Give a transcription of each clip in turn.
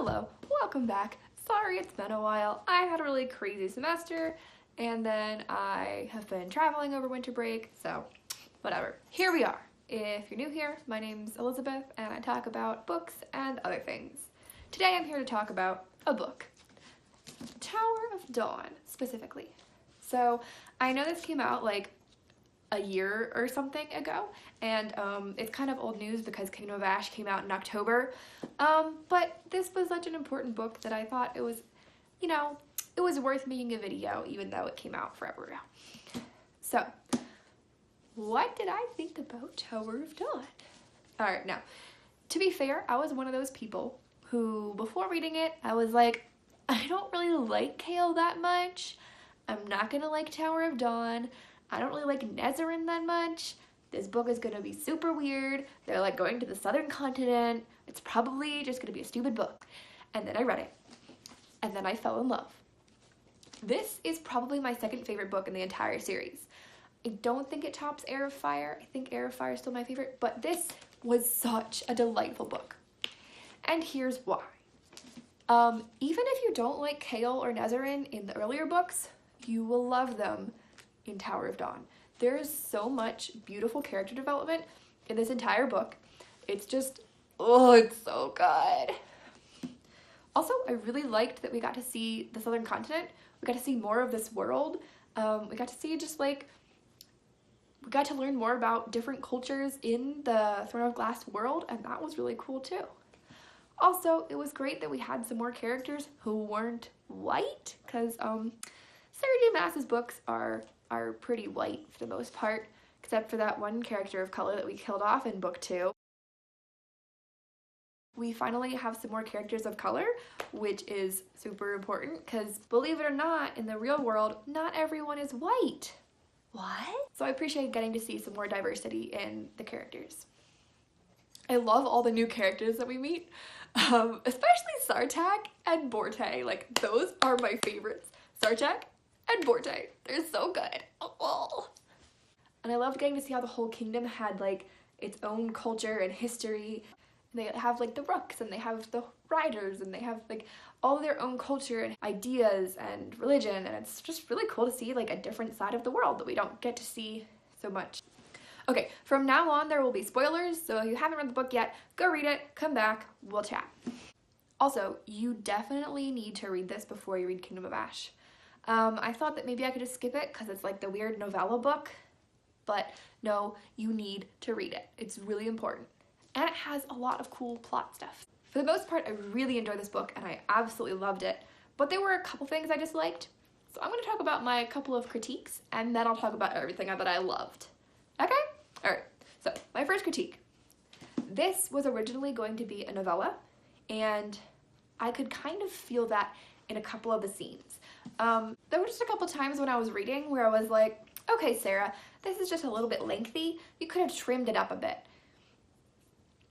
Hello, welcome back. Sorry it's been a while. I had a really crazy semester and then I have been traveling over winter break, so whatever. Here we are. If you're new here, my name's Elizabeth and I talk about books and other things. Today I'm here to talk about a book. Tower of Dawn, specifically. So I know this came out like a year or something ago, and it's kind of old news because Kingdom of Ash came out in October, but this was such an important book that I thought it was, it was worth making a video even though it came out forever ago. So, what did I think about Tower of Dawn? Alright, now, to be fair, I was one of those people who, before reading it, I was like, I don't really like Kale that much. I'm not gonna like Tower of Dawn. I don't really like Nezarin that much. This book is gonna be super weird. They're like going to the southern continent. It's probably just gonna be a stupid book. And then I read it. And then I fell in love. This is probably my second favorite book in the entire series. I don't think it tops Heir of Fire. I think Heir of Fire is still my favorite, but this was such a delightful book. And here's why. Even if you don't like Kale or Nezarin in the earlier books, you will love them in Tower of Dawn. There is so much beautiful character development in this entire book. It's just, oh, it's so good. Also, I really liked that we got to see the southern continent. We got to see more of this world. We got to see we got to learn more about different cultures in the Throne of Glass world, and that was really cool too. Also, it was great that we had some more characters who weren't white, because Sarah J. Maas's books are pretty white for the most part, except for that one character of color that we killed off in book 2. We finally have some more characters of color, which is super important, because believe it or not, in the real world, not everyone is white. What? So I appreciate getting to see some more diversity in the characters. I love all the new characters that we meet, especially Sartak and Borte. Like, those are my favorites. Sartak and Borte. They're so good. Oh. And I loved getting to see how the whole kingdom had like its own culture and history. They have like the Rooks, and they have the Riders, and they have like all their own culture and ideas and religion, and it's just really cool to see like a different side of the world that we don't get to see so much. Okay, from now on there will be spoilers, so if you haven't read the book yet, go read it, come back, we'll chat. Also, you definitely need to read this before you read Kingdom of Ash. I thought that maybe I could just skip it because it's like the weird novella book, but no, you need to read it. It's really important. And it has a lot of cool plot stuff. For the most part, I really enjoyed this book and I absolutely loved it, but there were a couple things I disliked. So I'm going to talk about my couple of critiques, and then I'll talk about everything that I loved. Okay? Alright, so my first critique. This was originally going to be a novella, and I could kind of feel that in a couple of the scenes. There were just a couple times when I was reading where I was like, okay, Sarah, this is just a little bit lengthy. You could have trimmed it up a bit.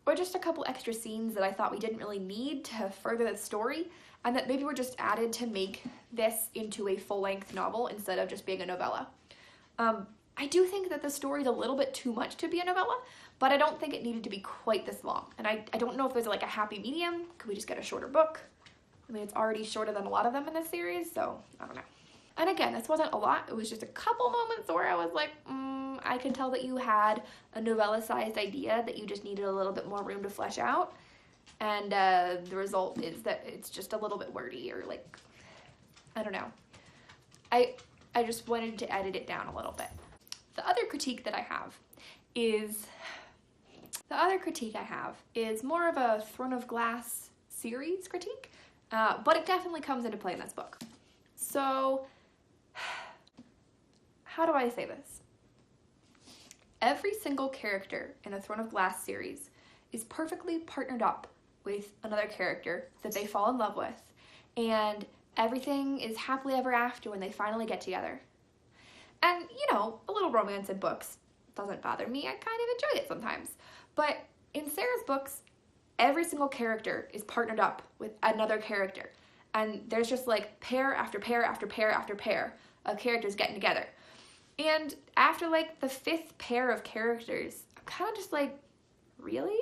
Or just a couple extra scenes that I thought we didn't really need to further the story, and that maybe were just added to make this into a full-length novel instead of just being a novella. I do think that the story is a little bit too much to be a novella, but I don't think it needed to be quite this long. And I don't know if there's like a happy medium. Could we just get a shorter book? I mean, it's already shorter than a lot of them in this series, so I don't know. And again, this wasn't a lot. It was just a couple moments where I was like, I could tell that you had a novella-sized idea that you just needed a little bit more room to flesh out. And the result is that it's just a little bit wordy, or like, I don't know. I just wanted to edit it down a little bit. The other critique I have is more of a Throne of Glass series critique, but it definitely comes into play in this book. So, how do I say this? Every single character in the Throne of Glass series is perfectly partnered up with another character that they fall in love with, and everything is happily ever after when they finally get together. And, a little romance in books doesn't bother me. I kind of enjoy it sometimes. But in Sarah's books, every single character is partnered up with another character. And there's just like pair after pair after pair after pair of characters getting together. And after like the 5th pair of characters, I'm kind of just like, really?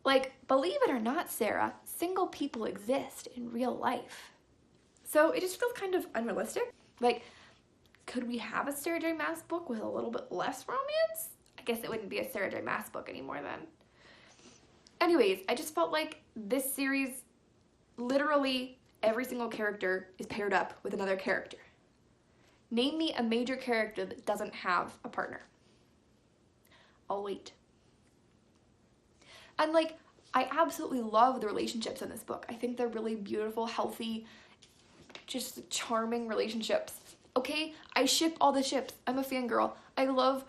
Like, believe it or not, Sarah, single people exist in real life. So it just feels kind of unrealistic. Like, could we have a Sarah J. Maas book with a little bit less romance? I guess it wouldn't be a Sarah J. Maas book anymore then. Anyways, I just felt like this series, literally every single character is paired up with another character. Name me a major character that doesn't have a partner. I'll wait. And like, I absolutely love the relationships in this book. I think they're really beautiful, healthy, just charming relationships. Okay, I ship all the ships. I'm a fangirl. I love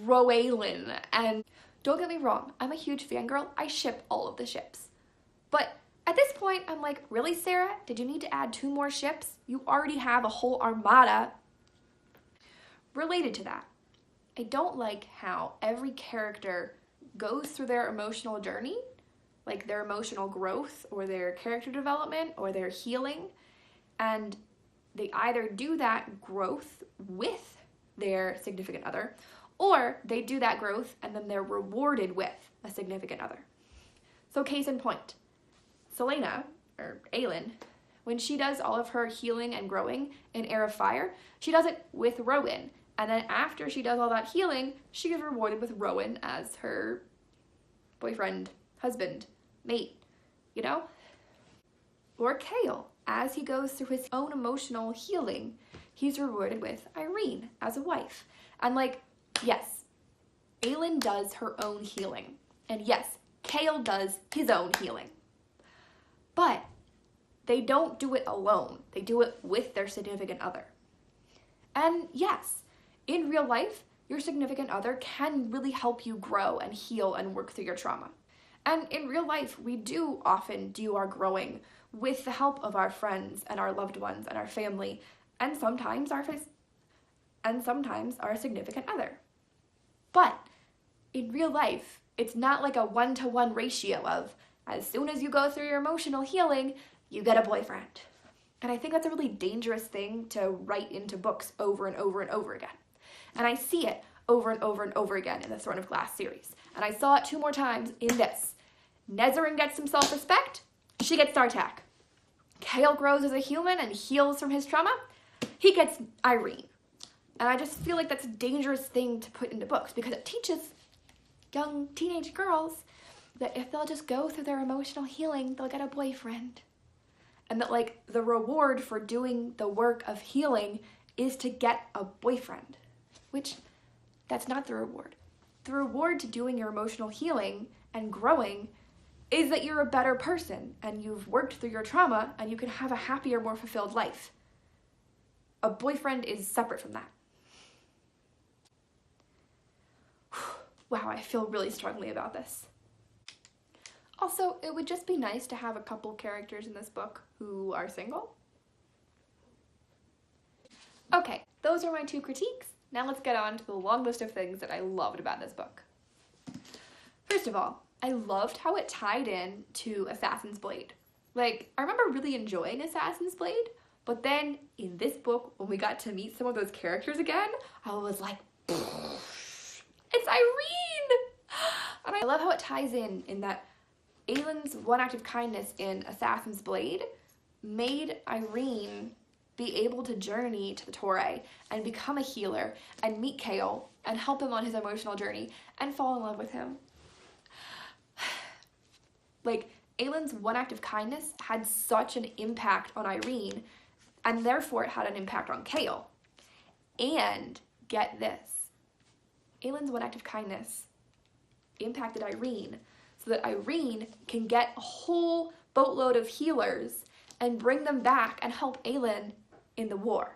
Rowan, and don't get me wrong, I'm a huge fangirl. I ship all of the ships. But at this point, I'm like, really, Sarah? Did you need to add 2 more ships? You already have a whole armada. Related to that, I don't like how every character goes through their emotional journey, like their emotional growth or their character development or their healing, and they either do that growth with their significant other, or they do that growth and then they're rewarded with a significant other. So case in point, Selena, or Aelin, when she does all of her healing and growing in Heir of Fire, she does it with Rowan. And then after she does all that healing, she is rewarded with Rowan as her boyfriend, husband, mate, you know? Or Kale, as he goes through his own emotional healing, he's rewarded with Irene as a wife. And like, yes, Aelin does her own healing. And yes, Kale does his own healing. But they don't do it alone. They do it with their significant other. And yes, in real life, your significant other can really help you grow and heal and work through your trauma. And in real life, we do often do our growing with the help of our friends and our loved ones and our family, and sometimes our significant other. But in real life, it's not like a 1-to-1 ratio of as soon as you go through your emotional healing, you get a boyfriend. And I think that's a really dangerous thing to write into books over and over and over again. And I see it over and over and over again in the Throne of Glass series. And I saw it 2 more times in this. Nezarin gets some self-respect, she gets Sartak. Kale grows as a human and heals from his trauma, he gets Irene. And I just feel like that's a dangerous thing to put into books because it teaches young teenage girls that if they'll just go through their emotional healing, they'll get a boyfriend. And that like the reward for doing the work of healing is to get a boyfriend, which that's not the reward. The reward to doing your emotional healing and growing is that you're a better person and you've worked through your trauma and you can have a happier, more fulfilled life. A boyfriend is separate from that. Wow, I feel really strongly about this. Also, it would just be nice to have a couple characters in this book who are single. Okay, those are my 2 critiques. Now let's get on to the long list of things that I loved about this book. First of all, I loved how it tied in to Assassin's Blade. Like, I remember really enjoying Assassin's Blade, but then in this book, when we got to meet some of those characters again, I was like, it's Irene! And I love how it ties in that Aelin's one act of kindness in Assassin's Blade made Irene be able to journey to the Torre and become a healer and meet Kale and help him on his emotional journey and fall in love with him. Like, Aelin's one act of kindness had such an impact on Irene, and therefore it had an impact on Kale. And get this, Aelin's one act of kindness impacted Irene so that Irene can get a whole boatload of healers and bring them back and help Aelin in the war.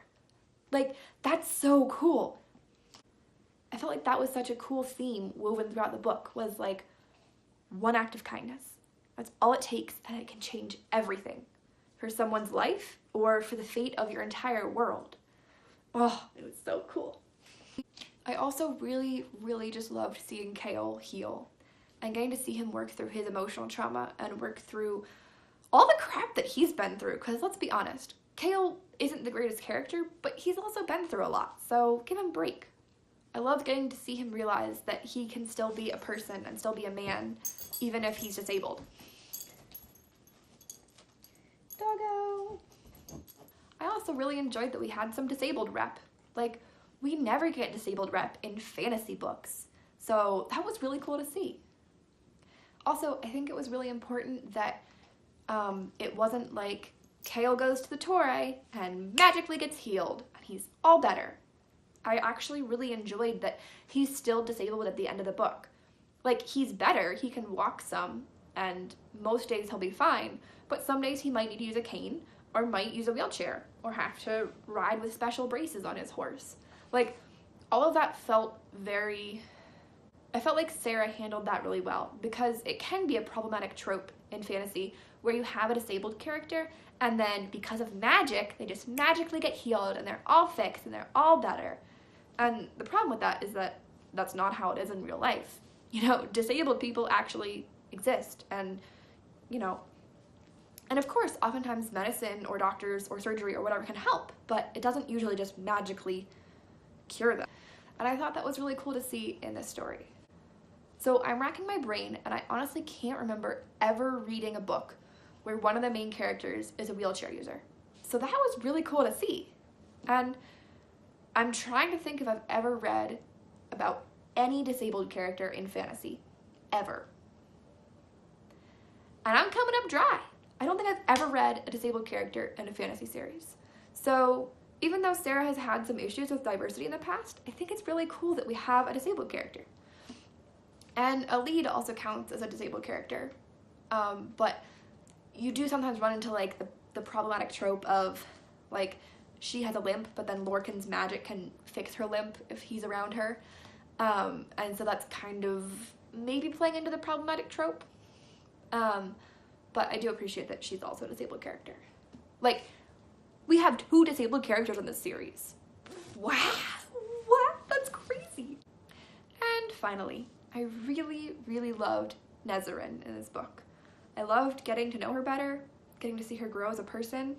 Like, that's so cool. I felt like that was such a cool theme woven throughout the book, was like one act of kindness. That's all it takes, and it can change everything for someone's life or for the fate of your entire world. Oh, it was so cool. I also really, really just loved seeing Kale heal and getting to see him work through his emotional trauma and work through all the crap that he's been through, because let's be honest, Kale isn't the greatest character, but he's also been through a lot, so give him a break. I loved getting to see him realize that he can still be a person and still be a man, even if he's disabled. Doggo! I also really enjoyed that we had some disabled rep. Like, we never get disabled rep in fantasy books, so that was really cool to see. Also, I think it was really important that it wasn't like Kale goes to the Torre and magically gets healed and he's all better. I actually really enjoyed that he's still disabled at the end of the book. Like, he's better, he can walk some, and most days he'll be fine, but some days he might need to use a cane, or might use a wheelchair, or have to ride with special braces on his horse. Like, all of that felt I felt like Sarah handled that really well, because it can be a problematic trope in fantasy where you have a disabled character, and then because of magic, they just magically get healed, and they're all fixed, and they're all better. And the problem with that is that that's not how it is in real life. You know, disabled people actually exist, and, you know, and of course, oftentimes medicine or doctors or surgery or whatever can help, but it doesn't usually just magically cure them. And I thought that was really cool to see in this story. So I'm racking my brain, and I honestly can't remember ever reading a book where one of the main characters is a wheelchair user. So that was really cool to see. And I'm trying to think if I've ever read about any disabled character in fantasy, ever. And I'm coming up dry. I don't think I've ever read a disabled character in a fantasy series. So even though Sarah has had some issues with diversity in the past, I think it's really cool that we have a disabled character. And a lead also counts as a disabled character, but you do sometimes run into like the problematic trope of like she has a limp, but then Lorcan's magic can fix her limp if he's around her. And so that's kind of maybe playing into the problematic trope. But I do appreciate that she's also a disabled character. Like, we have 2 disabled characters in this series. Wow, what? That's crazy. And finally, I really, really loved Nezarin in this book. I loved getting to know her better, getting to see her grow as a person,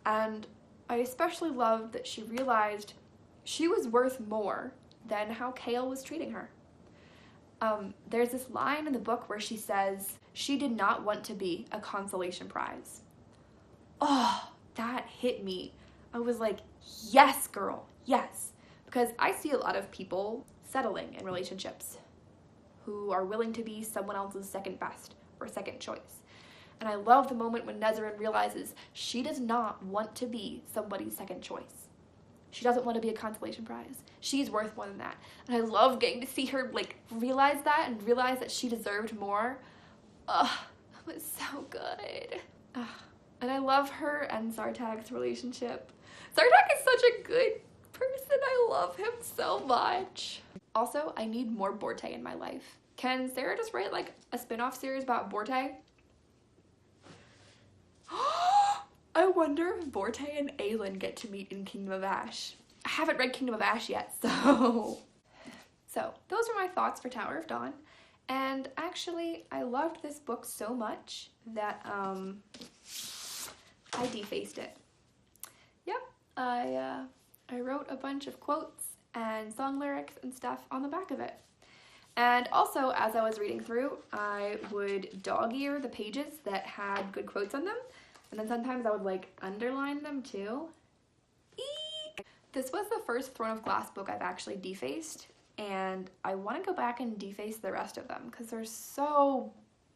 and I especially loved that she realized she was worth more than how Kale was treating her. There's this line in the book where she says she did not want to be a consolation prize. Oh, that hit me. I was like, yes, girl, yes. Because I see a lot of people settling in relationships who are willing to be someone else's second best or second choice. And I love the moment when Nezarin realizes she does not want to be somebody's second choice. She doesn't want to be a consolation prize. She's worth more than that. And I love getting to see her like realize that and realize that she deserved more. Ugh, that was so good. Ugh. And I love her and Sartak's relationship. Sartak is such a good person. I love him so much. Also, I need more Borte in my life. Can Sarah just write like a spin-off series about Borte? I wonder if Borte and Aelin get to meet in Kingdom of Ash. I haven't read Kingdom of Ash yet, so those are my thoughts for Tower of Dawn. And actually, I loved this book so much that I defaced it. Yep, I wrote a bunch of quotes and song lyrics and stuff on the back of it. And also, as I was reading through, I would dog-ear the pages that had good quotes on them, and then sometimes I would like underline them too. Eek! This was the first Throne of Glass book I've actually defaced, and I want to go back and deface the rest of them because they're so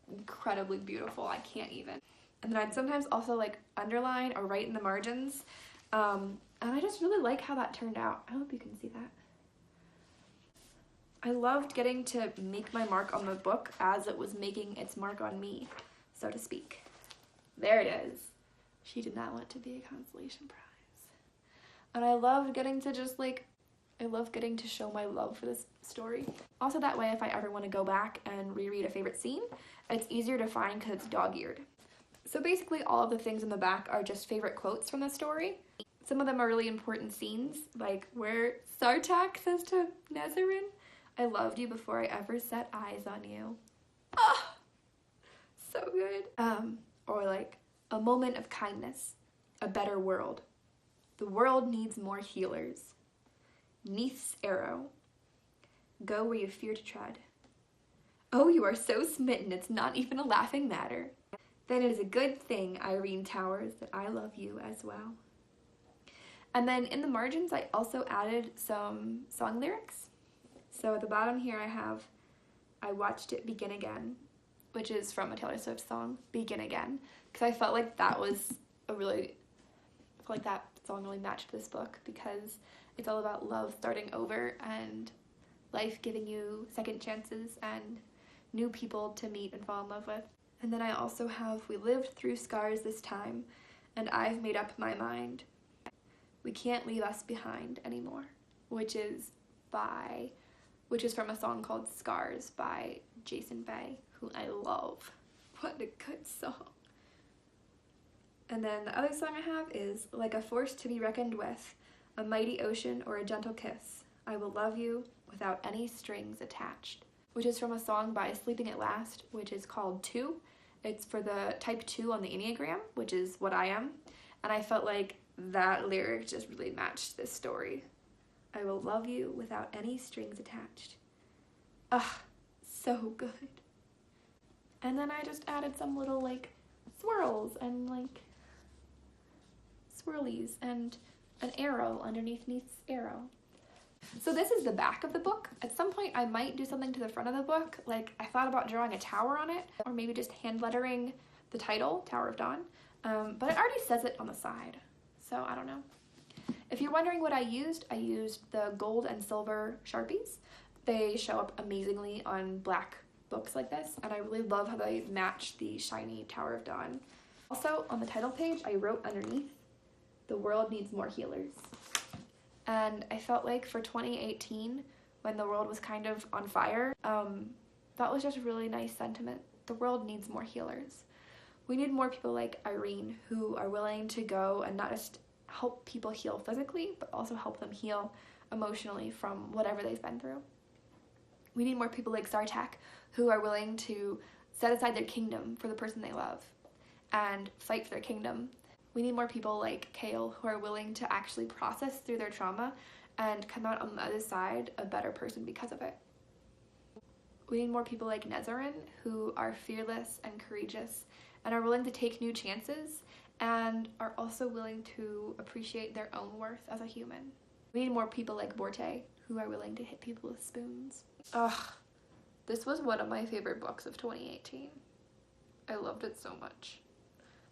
incredibly beautiful. I can't even. And then I'd sometimes also like underline or write in the margins, and I just really like how that turned out. I hope you can see that. I loved getting to make my mark on the book as it was making its mark on me, so to speak. There it is. She did not want to be a consolation prize. And I loved getting to just like, I love getting to show my love for this story. Also that way, if I ever want to go back and reread a favorite scene, it's easier to find because it's dog-eared. So basically all of the things in the back are just favorite quotes from the story. Some of them are really important scenes, like where Sartak says to Nezarin, "I loved you before I ever set eyes on you." Ah, so good. Or like, a moment of kindness, a better world. The world needs more healers. Neith's arrow. Go where you fear to tread. Oh, you are so smitten, it's not even a laughing matter. Then it is a good thing, Irene Towers, that I love you as well. And then in the margins, I also added some song lyrics. So at the bottom here I have, I watched it begin again, which is from a Taylor Swift song, Begin Again, because I felt like that was that song really matched this book, because it's all about love starting over and life giving you second chances and new people to meet and fall in love with. And then I also have, we lived through scars this time, and I've made up my mind. We can't leave us behind anymore, which is from a song called Scars by Jason Bay, who I love. What a good song. And then the other song I have is Like a Force to be Reckoned With, a Mighty Ocean or a Gentle Kiss, I Will Love You Without Any Strings Attached, which is from a song by Sleeping at Last, which is called 2. It's for the type 2 on the Enneagram, which is what I am. And I felt like that lyric just really matched this story. I will love you without any strings attached. Ah, so good. And then I just added some little like swirls and like swirlies and an arrow underneath Neith's arrow. So this is the back of the book. At some point I might do something to the front of the book. Like I thought about drawing a tower on it, or maybe just hand lettering the title, Tower of Dawn. But it already says it on the side, so I don't know. If you're wondering what I used the gold and silver Sharpies. They show up amazingly on black books like this, and I really love how they match the shiny Tower of Dawn. Also, on the title page, I wrote underneath, the world needs more healers. And I felt like for 2018, when the world was kind of on fire, that was just a really nice sentiment. The world needs more healers. We need more people like Irene who are willing to go and not just help people heal physically, but also help them heal emotionally from whatever they've been through. We need more people like Sartak who are willing to set aside their kingdom for the person they love and fight for their kingdom. We need more people like Kale who are willing to actually process through their trauma and come out on the other side a better person because of it. We need more people like Nezarin who are fearless and courageous and are willing to take new chances and are also willing to appreciate their own worth as a human. We need more people like Borte who are willing to hit people with spoons. Ugh, this was one of my favorite books of 2018. I loved it so much.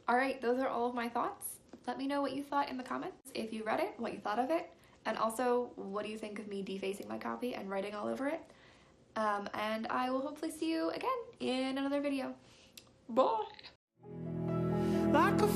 Alright, those are all of my thoughts. Let me know what you thought in the comments, if you read it, what you thought of it, and also what do you think of me defacing my copy and writing all over it. And I will hopefully see you again in another video. Bye! Like a